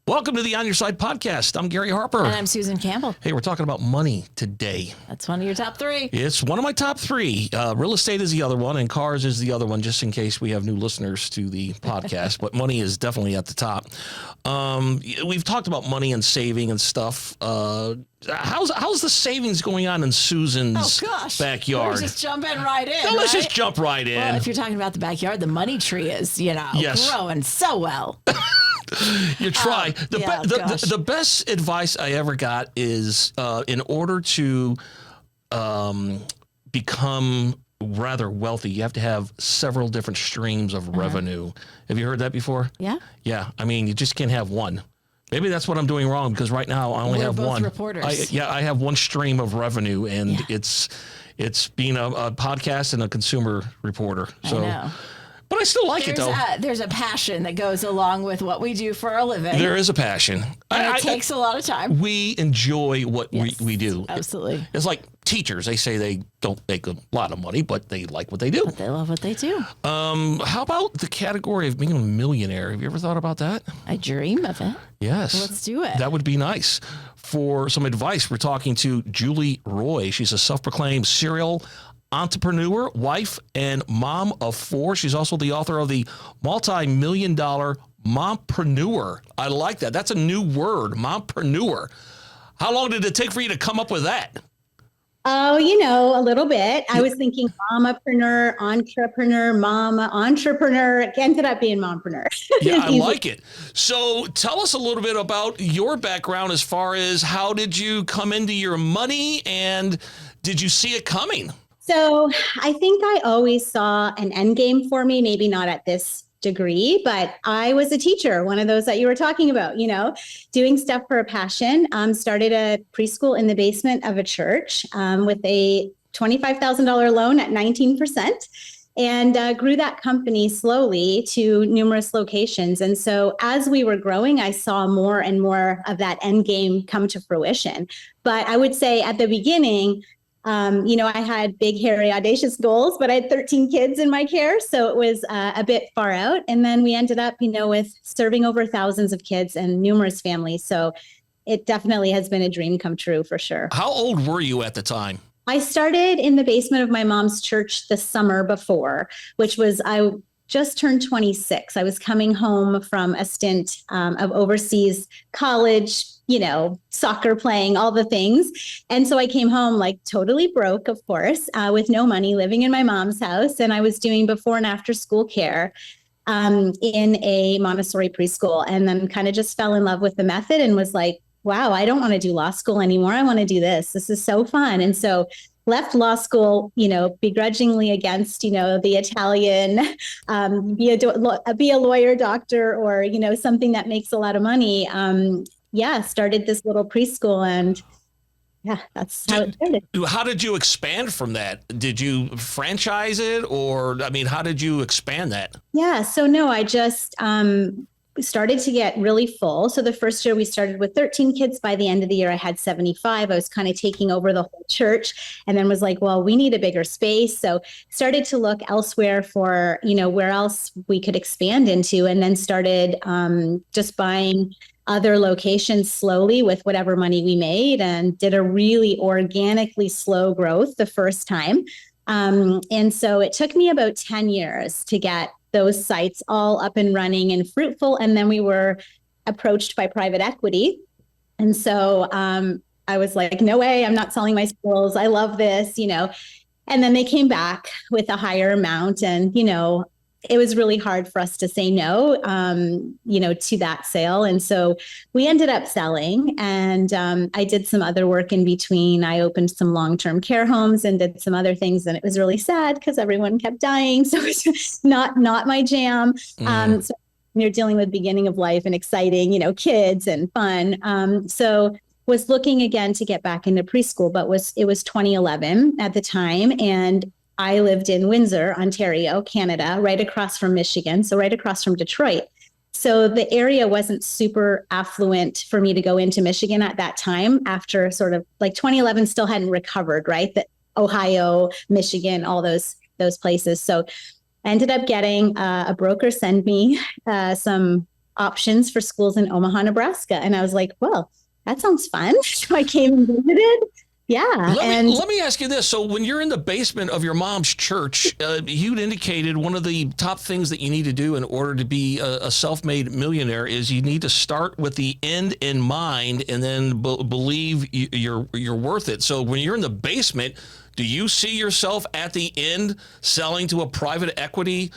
Welcome to the On Your Side podcast. I'm Gary Harper. And I'm Susan Campbell. Hey, we're talking about money today. That's one of your top three. It's one of my top three. Real estate is the other one, and cars is the other one, just in case we have new listeners to the podcast. But money is definitely at the top. We've talked about money and saving and stuff. How's the savings going on in Susan's backyard? Let's just jump in right in. No, let's just jump right in. Well, if you're talking about the backyard, the money tree is, growing so well. You try. The best advice I ever got is in order to become rather wealthy, you have to have several different streams of revenue. Have you heard that before? Yeah. Yeah. I mean, you just can't have one. Maybe that's what I'm doing wrong, because right now I only have one. Reporters. I have one stream of revenue, and it's being a podcast and a consumer reporter. So. I know. But I still like it, though. There's a passion that goes along with what we do for a living. There is a passion. And it takes a lot of time. We enjoy what we do. Absolutely. It's like teachers. They say they don't make a lot of money, but they like what they do. But they love what they do. How about the category of being a millionaire? Have you ever thought about that? I dream of it. Yes. Let's do it. That would be nice. For some advice, we're talking to Julie Roy. She's a self-proclaimed serial entrepreneur, wife, and mom of four. She's also the author of the Multi-Million Dollar Mompreneur. I like that. That's a new word, mompreneur. How long did it take for you to come up with that? Oh, a little bit. I was thinking mamapreneur, entrepreneur, mama, entrepreneur. It ended up being mompreneur. Yeah, I like it. So tell us a little bit about your background as far as how did you come into your money, and did you see it coming? So I think I always saw an end game for me, maybe not at this degree, but I was a teacher, one of those that you were talking about, doing stuff for a passion. Started a preschool in the basement of a church with a $25,000 loan at 19%, and grew that company slowly to numerous locations. And so as we were growing, I saw more and more of that end game come to fruition. But I would say at the beginning, I had big, hairy, audacious goals, but I had 13 kids in my care. So it was a bit far out. And then we ended up, with serving over thousands of kids and numerous families. So it definitely has been a dream come true for sure. How old were you at the time? I started in the basement of my mom's church the summer before, which was, I just turned 26. I was coming home from a stint of overseas college, soccer playing, all the things. And so I came home like totally broke, of course, with no money, living in my mom's house. And I was doing before and after school care in a Montessori preschool, and then kind of just fell in love with the method and was like, wow, I don't want to do law school anymore. I want to do this. This is so fun. And so left law school, begrudgingly against, the Italian, be a lawyer, doctor, or, something that makes a lot of money. Started this little preschool, and that's how it started. How did you expand from that? Did you franchise it, or, how did you expand that? Yeah. So no, I just, started to get really full. So the first year we started with 13 kids. By the end of the year, I had 75. I was kind of taking over the whole church, and then was like, well, we need a bigger space. So started to look elsewhere for, where else we could expand into, and then started just buying other locations slowly with whatever money we made, and did a really organically slow growth the first time. And so it took me about 10 years to get those sites all up and running and fruitful. And then we were approached by private equity. And so I was like, no way, I'm not selling my skills. I love this, and then they came back with a higher amount, and, it was really hard for us to say no, to that sale. And so we ended up selling, and I did some other work in between. I opened some long-term care homes and did some other things. And it was really sad because everyone kept dying. So it's not my jam. So you're dealing with beginning of life and exciting, kids and fun. So was looking again to get back into preschool, but it was 2011 at the time. And I lived in Windsor, Ontario, Canada, right across from Michigan, so right across from Detroit. So the area wasn't super affluent for me to go into Michigan at that time, after sort of like 2011 still hadn't recovered, right? The Ohio, Michigan, all those places. So I ended up getting a broker send me some options for schools in Omaha, Nebraska. And I was like, well, that sounds fun. So I came and visited. Yeah. Let me ask you this. So when you're in the basement of your mom's church, you'd indicated one of the top things that you need to do in order to be a self-made millionaire is you need to start with the end in mind and then believe you're worth it. So when you're in the basement, do you see yourself at the end selling to a private equity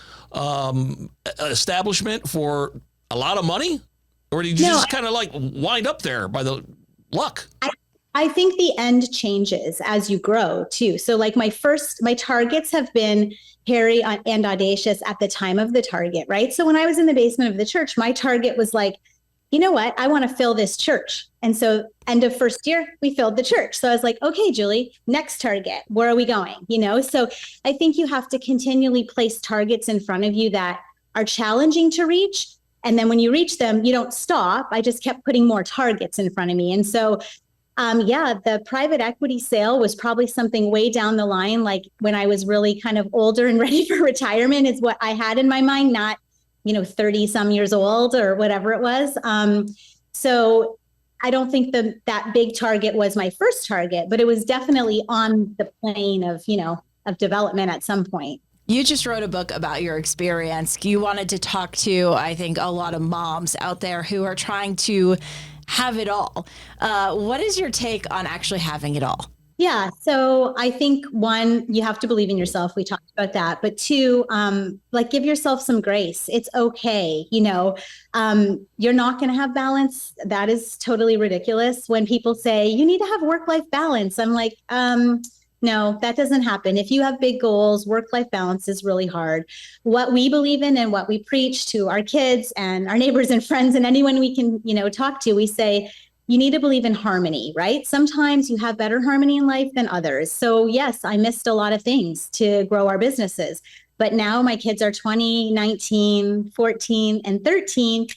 establishment for a lot of money? Or do you just kind of like wind up there by the luck? I think the end changes as you grow too. So like my targets have been hairy and audacious at the time of the target, right? So when I was in the basement of the church, my target was like, you know what? I want to fill this church. And so end of first year, we filled the church. So I was like, okay, Julie, next target, where are we going? So I think you have to continually place targets in front of you that are challenging to reach. And then when you reach them, you don't stop. I just kept putting more targets in front of me. And so the private equity sale was probably something way down the line, like when I was really kind of older and ready for retirement is what I had in my mind, not, 30 some years old or whatever it was. So I don't think that big target was my first target, but it was definitely on the plane of development at some point. You just wrote a book about your experience. You wanted to talk to, I think, a lot of moms out there who are trying to have it all. What is your take on actually having it all? Yeah. So I think one, you have to believe in yourself. We talked about that. But two, give yourself some grace. It's okay. You're not going to have balance. That is totally ridiculous. When people say you need to have work-life balance, I'm like, no, that doesn't happen. If you have big goals, work-life balance is really hard. What we believe in and what we preach to our kids and our neighbors and friends and anyone we can, talk to, we say, you need to believe in harmony, right? Sometimes you have better harmony in life than others. So yes, I missed a lot of things to grow our businesses. But now my kids are 20, 19, 14, and 13.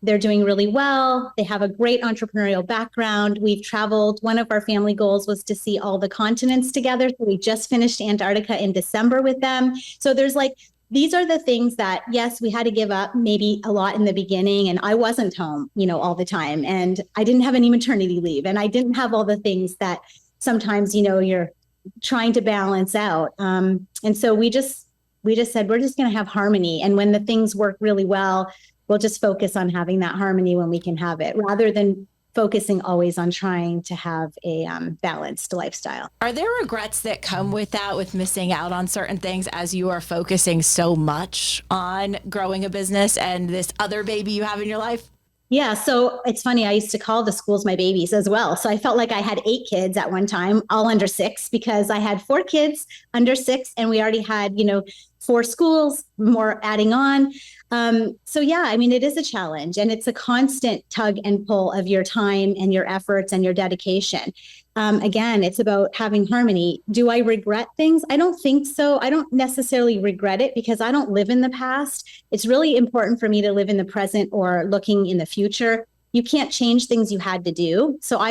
They're doing really well. They have a great entrepreneurial background. We've traveled. One of our family goals was to see all the continents together. So we just finished Antarctica in December with them. So these are the things that, yes, we had to give up maybe a lot in the beginning. And I wasn't home, all the time. And I didn't have any maternity leave. And I didn't have all the things that sometimes, you're trying to balance out. And so we just said, we're just going to have harmony. And when the things work really well, we'll just focus on having that harmony when we can have it, rather than focusing always on trying to have a balanced lifestyle. Are there regrets that come with that, with missing out on certain things as you are focusing so much on growing a business and this other baby you have in your life? Yeah. So it's funny. I used to call the schools my babies as well. So I felt like I had 8 kids at one time, all under 6, because I had 4 kids under 6 and we already had, 4 schools, more adding on. It is a challenge, and it's a constant tug and pull of your time and your efforts and your dedication. Again, it's about having harmony. Do I regret things? I don't think so. I don't necessarily regret it because I don't live in the past. It's really important for me to live in the present or looking in the future. You can't change things you had to do. So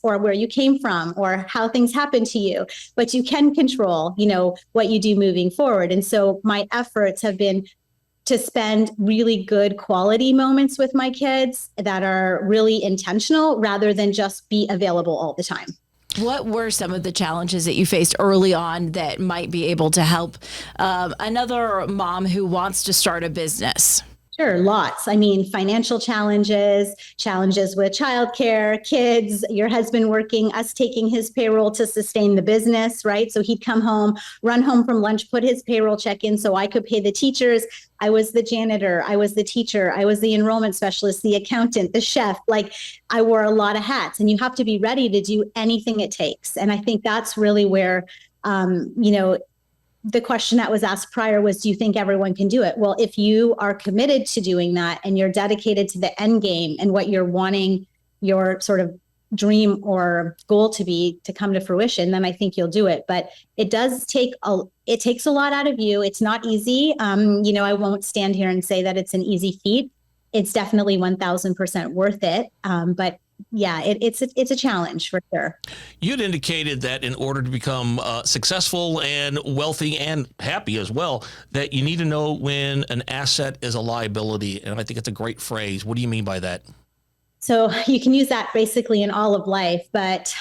or where you came from or how things happened to you, but you can control, what you do moving forward. And so my efforts have been to spend really good quality moments with my kids that are really intentional rather than just be available all the time. What were some of the challenges that you faced early on that might be able to help another mom who wants to start a business? Sure, lots. Financial challenges with childcare, kids, your husband working, us taking his payroll to sustain the business, right? So he'd come home, run home from lunch, put his payroll check in so I could pay the teachers. I was the janitor, I was the teacher, I was the enrollment specialist, the accountant, the chef. I wore a lot of hats, and you have to be ready to do anything it takes. And I think that's really where, the question that was asked prior was, do you think everyone can do it? Well, if you are committed to doing that and you're dedicated to the end game and what you're wanting your sort of dream or goal to come to fruition, then I think you'll do it. But it takes a lot out of you. It's not easy. I won't stand here and say that it's an easy feat. It's definitely 1000% worth it. But it's a challenge for sure. You'd indicated that in order to become successful and wealthy and happy as well, that you need to know when an asset is a liability. And I think it's a great phrase. What do you mean by that? So you can use that basically in all of life, but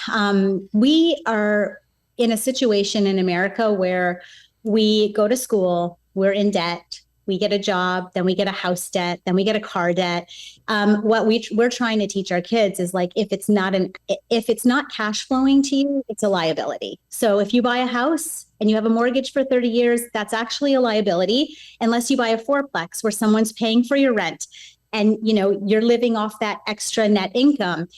we are in a situation in America where we go to school, we're in debt, we get a job, then we get a house debt, then we get a car debt. What we're trying to teach our kids is like, if it's not cash flowing to you, it's a liability. So if you buy a house and you have a mortgage for 30 years, that's actually a liability, unless you buy a fourplex where someone's paying for your rent and you're living off that extra net income.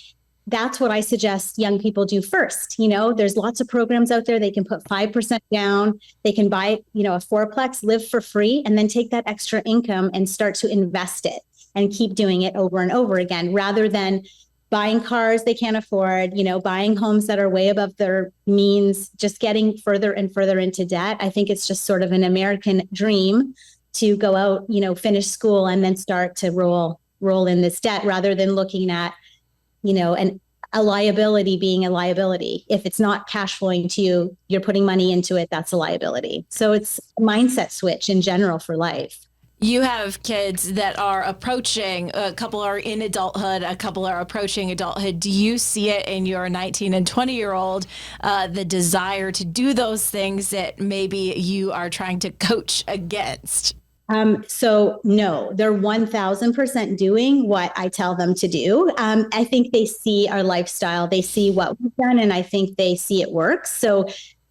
That's what I suggest young people do first. There's lots of programs out there. They can put 5% down. They can buy, a fourplex, live for free, and then take that extra income and start to invest it and keep doing it over and over again, rather than buying cars they can't afford, buying homes that are way above their means, just getting further and further into debt. I think it's just sort of an American dream to go out, finish school and then start to roll in this debt, rather than looking at, a liability being a liability. If it's not cash flowing to you, you're putting money into it, that's a liability. So it's a mindset switch in general for life. You have kids that are approaching, a couple are in adulthood, a couple are approaching adulthood. Do you see it in your 19 and 20-year-old, the desire to do those things that maybe you are trying to coach against? So no, they're 1000% doing what I tell them to do. I think they see our lifestyle, they see what we've done, and I think they see it works. So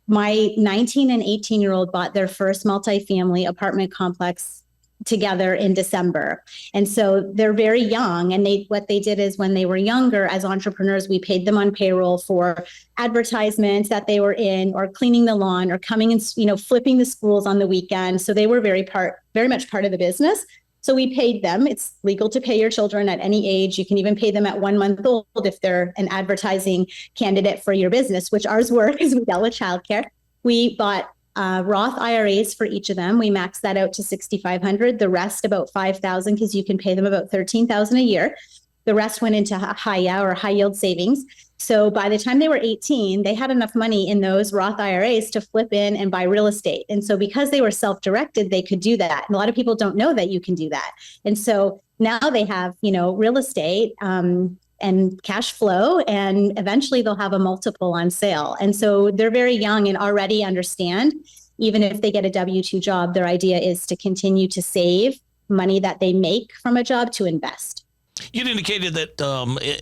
my 19 and 18-year-old bought their first multifamily apartment complex together in December. And so they're very young. And what they did is, when they were younger, as entrepreneurs, we paid them on payroll for advertisements that they were in, or cleaning the lawn, or coming and, flipping the schools on the weekend. So they were very much part of the business. So we paid them. It's legal to pay your children at any age. You can even pay them at 1 month old if they're an advertising candidate for your business, which ours were, because we dealt with childcare. We bought Roth IRAs for each of them. We maxed that out to $6,500. The rest about $5,000, because you can pay them about $13,000 a year. The rest went into high yield savings. So by the time they were 18, they had enough money in those Roth IRAs to flip in and buy real estate. And so because they were self-directed, they could do that. And a lot of people don't know that you can do that. And so now they have, real estate, and cash flow, and eventually they'll have a multiple on sale. And so they're very young and already understand, even if they get a W-2 job, their idea is to continue to save money that they make from a job to invest. You'd indicated that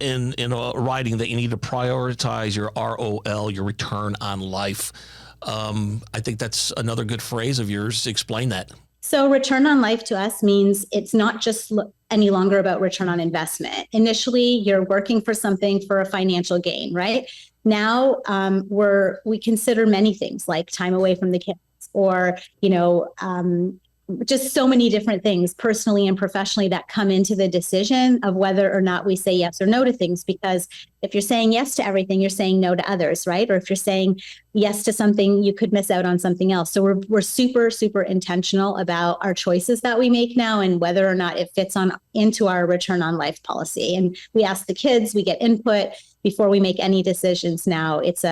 in a writing that you need to prioritize your ROL, your return on life. I think that's another good phrase of yours. Explain that. So return on life to us means it's not just any longer about return on investment. Initially, you're working for something for a financial gain, right? Now, we consider many things like time away from the kids, or, just so many different things personally and professionally that come into the decision of whether or not we say yes or no to things. Because if you're saying yes to everything, you're saying no to others, right? Or if you're saying yes to something, you could miss out on something else. So we're super, super intentional about our choices that we make now, and whether or not it fits into our return on life policy. And we ask the kids, we get input before we make any decisions now. It's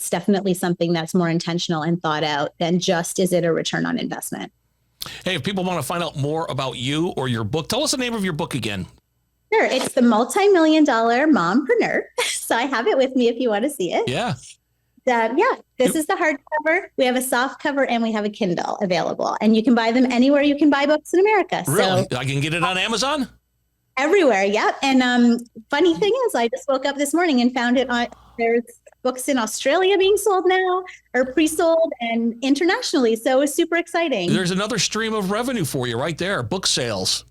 definitely something that's more intentional and thought out than just, is it a return on investment? Hey, if people want to find out more about you or your book, tell us the name of your book again. Sure. It's the Multi-Million Dollar Mompreneur. So I have it with me if you want to see it. Yeah. This is the hardcover. We have a soft cover and we have a Kindle available. And you can buy them anywhere you can buy books in America. Really? So I can get it on Amazon? Everywhere. Yep. And funny thing is, I just woke up this morning and found it there's books in Australia being sold now, or pre-sold, and internationally. So it's super exciting. There's another stream of revenue for you right there. Book sales.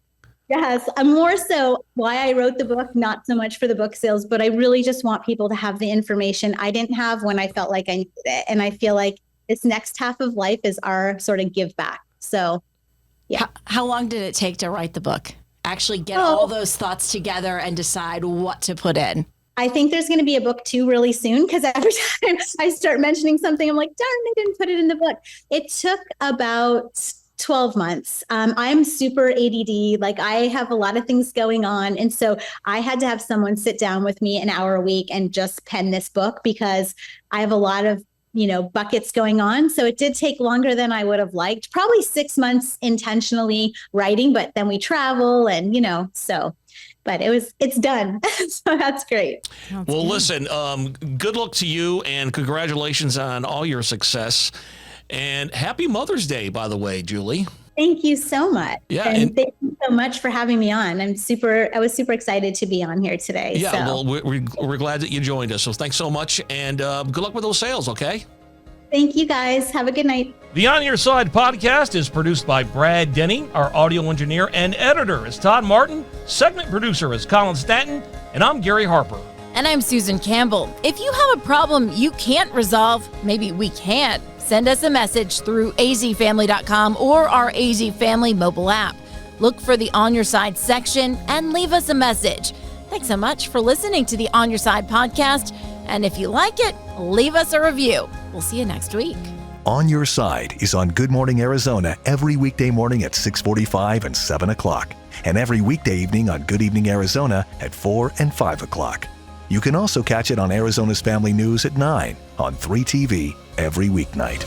Yes. More so why I wrote the book, not so much for the book sales, but I really just want people to have the information I didn't have when I felt like I needed it. And I feel like this next half of life is our sort of give back. So, yeah. How long did it take to write the book? Actually get all those thoughts together and decide what to put in? I think there's going to be a book 2 really soon, because every time I start mentioning something, I'm like, darn, I didn't put it in the book. It took about 12 months. I'm super ADD. Like I have a lot of things going on. And so I had to have someone sit down with me an hour a week and just pen this book because I have a lot of, buckets going on. So it did take longer than I would have liked, probably 6 months intentionally writing, but then we travel and, but it's done. So that's great. Well, listen, good luck to you and congratulations on all your success. And happy Mother's Day, by the way, Julie. Thank you so much. Yeah, and thank you so much for having me on. I was super excited to be on here today. Yeah, so. well, we're glad that you joined us. So thanks so much. And good luck with those sales, okay? Thank you, guys. Have a good night. The On Your Side podcast is produced by Brad Denny. Our audio engineer and editor is Todd Martin. Segment producer is Colin Stanton. And I'm Gary Harper. And I'm Susan Campbell. If you have a problem you can't resolve, maybe we can't, send us a message through azfamily.com or our AZ Family mobile app. Look for the On Your Side section and leave us a message. Thanks so much for listening to the On Your Side podcast. And if you like it, leave us a review. We'll see you next week. On Your Side is on Good Morning Arizona every weekday morning at 6:45 and 7 o'clock, and every weekday evening on Good Evening Arizona at 4 and 5 o'clock. You can also catch it on Arizona's Family News at 9 on 3TV every weeknight.